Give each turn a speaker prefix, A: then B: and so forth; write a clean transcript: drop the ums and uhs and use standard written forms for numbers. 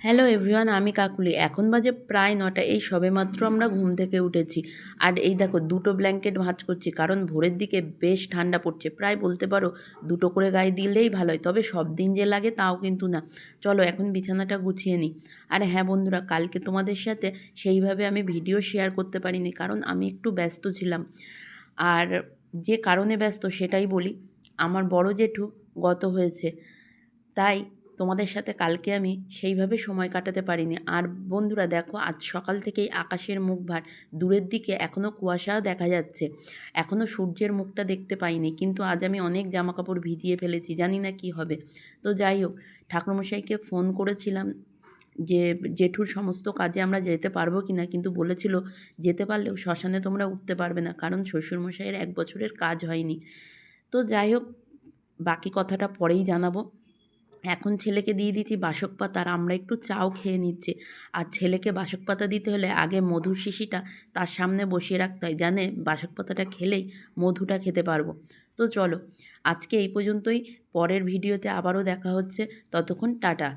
A: Hello everyone, আমি কাকুলি। এখন বাজে প্রায় ৯টা। এই সবেমাত্র আমরা ঘুম থেকে উঠেছি। আর এই দেখো দুটো ব্ল্যাঙ্কেট ভাঁজ করছি, কারণ ভোরের দিকে বেশ ঠান্ডা পড়ছে। প্রায় বলতে পারো দুটো করে গায়ে দিলেই ভালো হয়, তবে সব দিন যে লাগে তাও কিন্তু না। চলো এখন বিছানাটা গুছিয়ে নিই। আর হ্যাঁ বন্ধুরা, কালকে তোমাদের সাথে সেইভাবে আমি ভিডিও শেয়ার করতে পারিনি, কারণ আমি একটু ব্যস্ত ছিলাম। আর যে কারণে ব্যস্ত সেটাই বলি। আমার বড় জেঠু গত হয়েছে, তাই তোমাদের সাথে কালকে আমি সেইভাবে সময় কাটাতে পারিনি। আর বন্ধুরা দেখো, আজ সকাল থেকেই আকাশের মুখ ভার, দূরের দিকে এখনও কুয়াশাও দেখা যাচ্ছে, এখনও সূর্যের মুখটা দেখতে পাইনি। কিন্তু আজ আমি অনেক জামাকাপড় ভিজিয়ে ফেলেছি, জানি না কি হবে। তো যাই হোক, ঠাকুরমশাইকে ফোন করেছিলাম যে জেঠুর সমস্ত কাজে আমরা যেতে পারবো কি না, কিন্তু বলেছিল যেতে পারলেও শ্মশানে তোমরা উঠতে পারবে না, কারণ শ্বশুরমশাইয়ের 1 বছরের কাজ হয়নি। তো যাই হোক, বাকি কথাটা পরেই জানাবো। এখন ছেলেকে দিয়ে দিচ্ছি বাসক পাতা, আর আমরা একটু চাও খেয়ে নিচ্ছি। আর ছেলেকে বাসক পাতা দিতে হলে আগে মধুর শিশিটা তার সামনে বসিয়ে রাখতে হয়, জানে বাসক পাতাটা খেলেই মধুটা খেতে পারবো। তো চলো, আজকে এই পর্যন্তই। পরের ভিডিওতে আবারও দেখা হচ্ছে। ততক্ষণ টাটা।